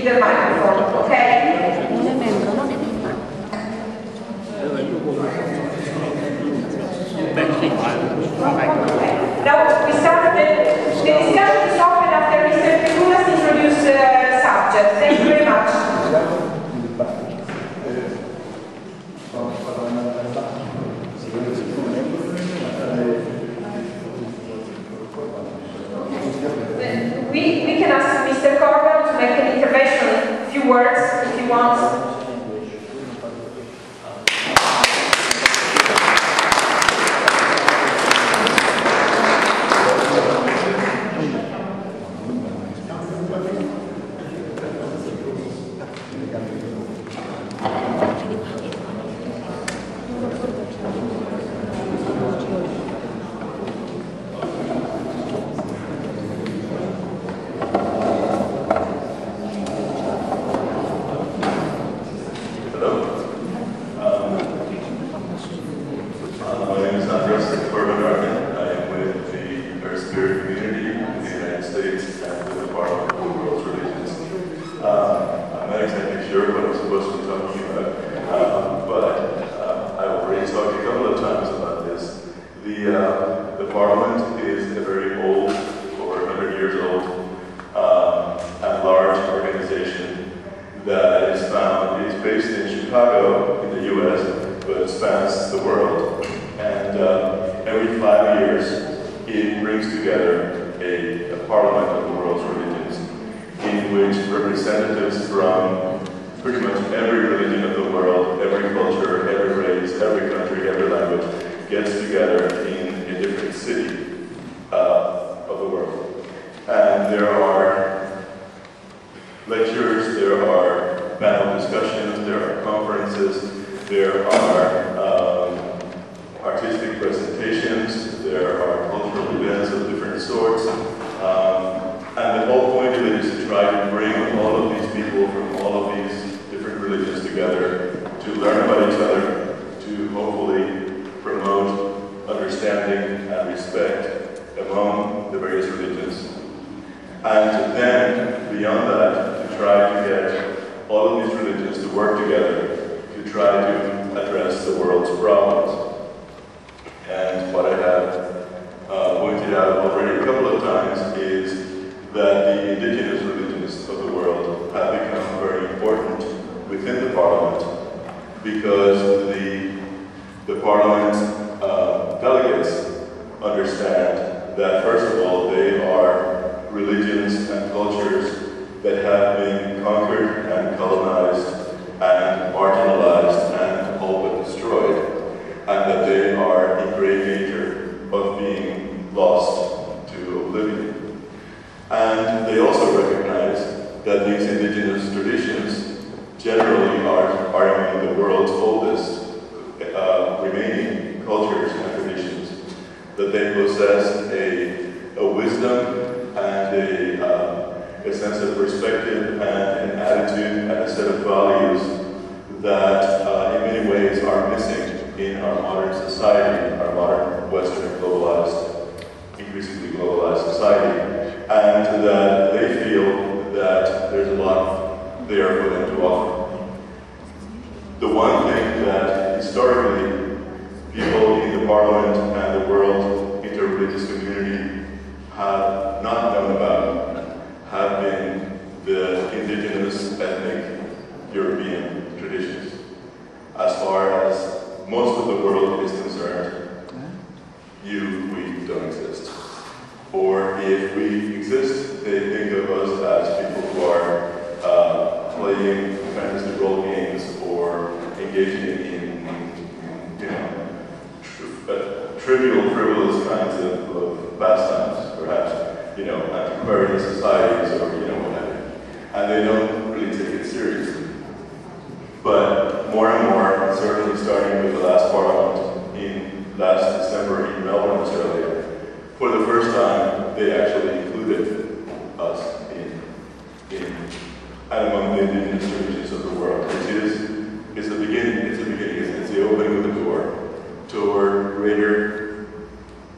the microphone, okay? Now we start the discussion is open after Mr. Pegulas introduced the subject. Thank you very much. We can ask Mr. Corbell to make an intervention, a few words if he wants.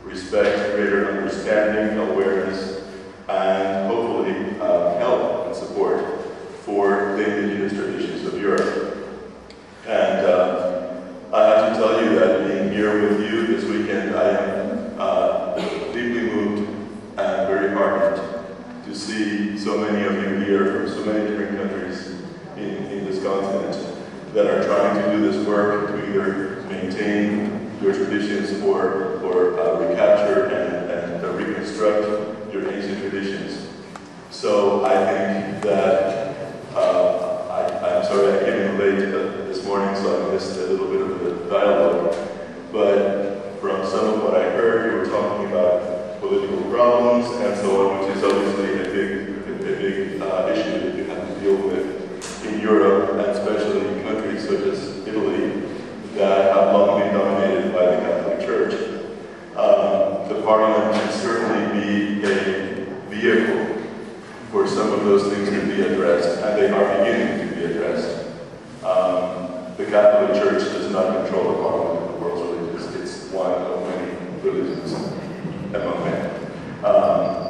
Respect, greater understanding, awareness, and hopefully help and support for the indigenous traditions of Europe. And I have to tell you that being here with you this weekend, I am deeply moved and very heartened to see so many of you here from so many different countries in this continent that are trying to do this work to either maintain your traditions or recapture and reconstruct your ancient traditions. So I think that I'm sorry I came in late this morning, so I missed a little bit of the dialogue. But from some of what I heard, you were talking about political problems and so on, which is obviously a big issue that you have to deal with in Europe, and especially in countries such as Italy that have long been dominated by the Catholic Church. The Parliament can certainly be a vehicle for some of those things to be addressed, and they are beginning to be addressed. The Catholic Church does not control the Parliament of the world's religions. It's one of many religions among men.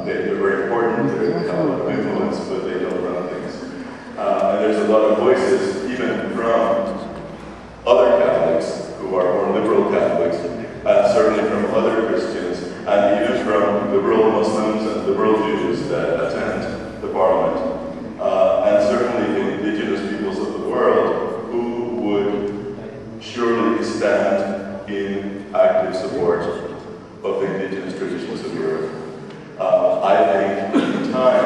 They're very important, they have a lot of influence, but they don't run things. And there's a lot of voices, even from other Catholics, who are more liberal Catholics, and certainly from other Christians, and even from liberal Muslims and liberal Jews that attend the Parliament. And certainly the indigenous peoples of the world who would surely stand in active support of the indigenous traditions of Europe. I think in time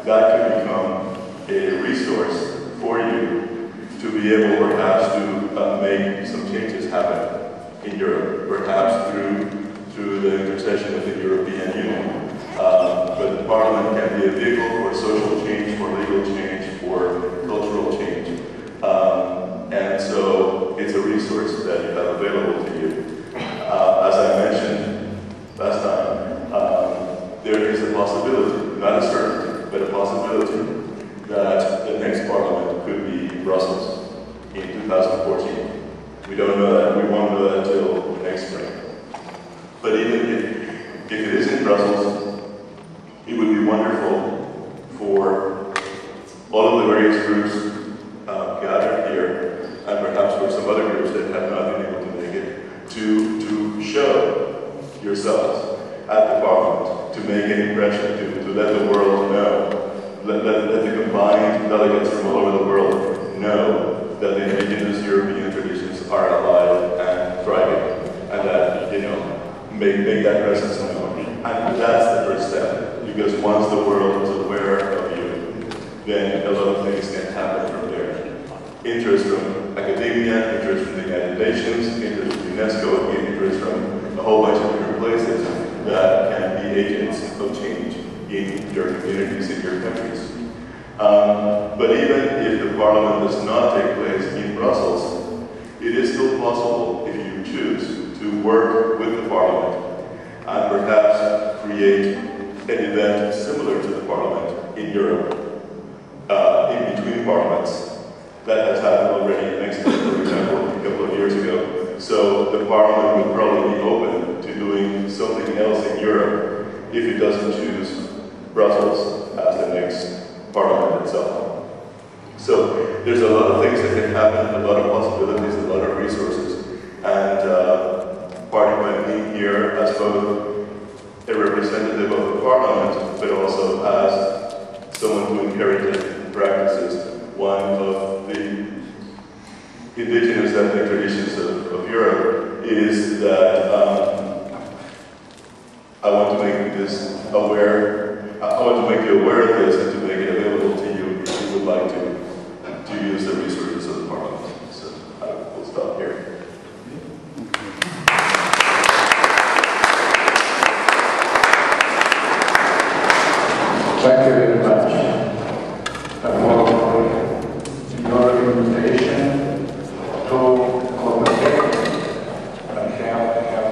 that could become a resource for you to be able perhaps to make some changes happen in Europe, perhaps through the intercession of the European Union. But the Parliament can be a vehicle for social change, for legal change, for cultural change. And so it's a resource that you have available to you. As I mentioned last time, there is a possibility, not a certainty, but a possibility that the next Parliament could be Brussels in 2014. We don't know that. We won't know that until next spring. But even if it is in Brussels, it would be wonderful for all of the various groups gathered here, and perhaps for some other groups that have not been able to make it, to show yourselves at the Parliament, to make an impression, to let the world know, let the combined delegates from all over the world know that the indigenous European traditions are alive and thriving, and that, make that presence known. And that's the first step, because once the world is aware of you, then a lot of things can happen from there. Interest from academia, interest from the United Nations, interest from UNESCO, interest from a whole bunch of different places that can be agents of change in your communities, in your countries. But even if the Parliament does not take place in Brussels, it is still possible, if you choose, to work with the Parliament and perhaps create an event similar to the Parliament in Europe, in between parliaments. That has happened already in Mexico, for example, a couple of years ago. So the Parliament would probably be open to doing something else in Europe if it doesn't choose Brussels as the next Parliament itself. So there's a lot of things that can happen, a lot of possibilities, a lot of resources. And part of my being here as both a representative of the Parliament, but also as someone who inherited practices, one of the indigenous ethnic traditions of Europe, is that I want to make this aware. I want to make you aware of this and to make it available to you if you would like to use the resources of the Parliament. So I will stop here. Thank you very much for your invitation to cooperate and have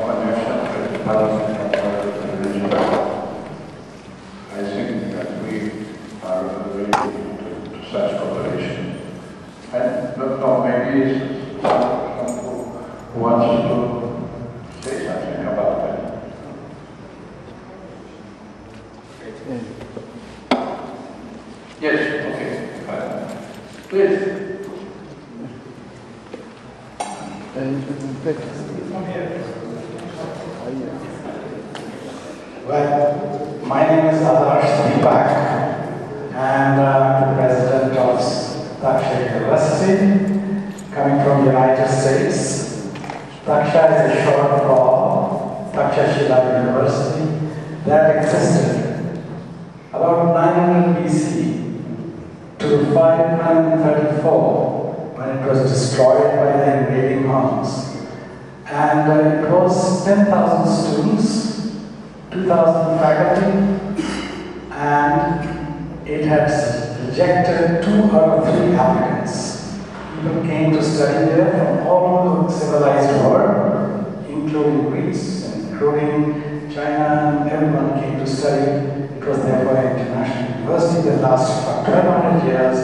connection with the Parliament of the region. I think that we are ready to such cooperation. And no, maybe someone who wants to say something about that. Yes, okay. Please. Well, my name is Deepak, and I'm the president of Taksha University, coming from the United States. Taksha is a short for Takshashila University that existed about 900 BC to 534 when it was destroyed by the invading Huns. And it was 10,000 students, 2,000 faculty, and it had rejected 2 out of 3 applicants. People came to study there from all over the civilized world, including Greece, including China, and everyone came to study. It was therefore an international university that lasted for 1,200 years,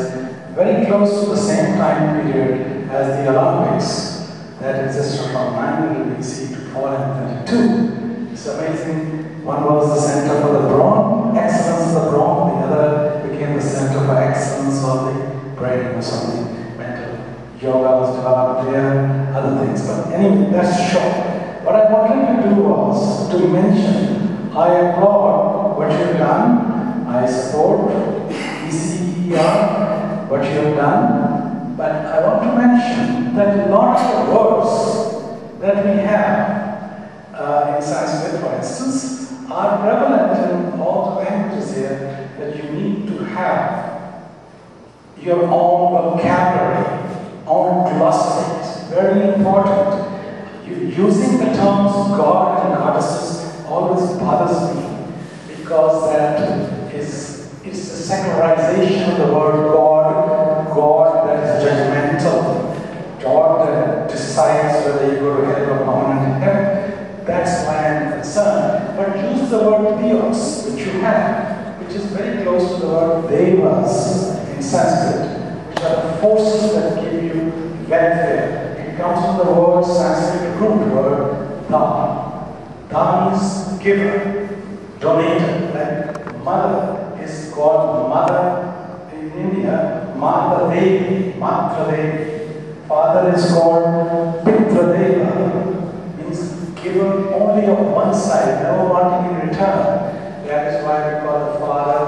very close to the same time period as the Olympics that existed from 900 BC to 432. It's amazing. One was the center for the brawn, excellence of the brawn, the other became the center for excellence of the brain or something. Mental yoga was developed there, other things. But anyway, that's short. What I wanted to do was to mention, I applaud what you've done, I support ECER, what you have done, but I want to mention that lots of words that we have in Sanskrit, for instance, are prevalent in all the languages here, that you need to have your own vocabulary, own glossary. It's very important. Using the terms God and goddesses always bothers me, because that is the secularization of the word God, God that is judgmental, God that decides whether you go to hell or permanent heaven. That's why I'm concerned. But use the word Theos, which you have, which is very close to the word Devas in Sanskrit, which are the forces that give you welfare. It comes from the word Sanskrit root word Dhan. Dhan is giver, donator, like mother is called mother in India, Mata Devi, Matra Devi. Father is called Pitra Deva, means given only on one side, never wanting in return. That is why we call the father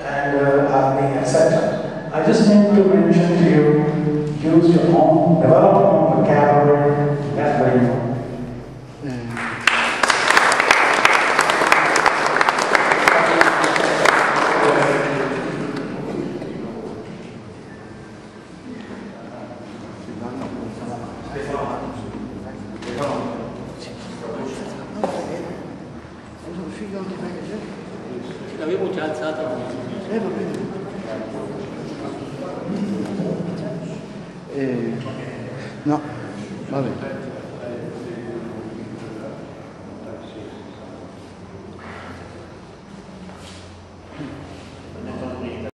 and Agni, etc. I just need to mention to you, use your own, develop your own vocabulary. That's very important. L'avevo già alzato. No, vabbè.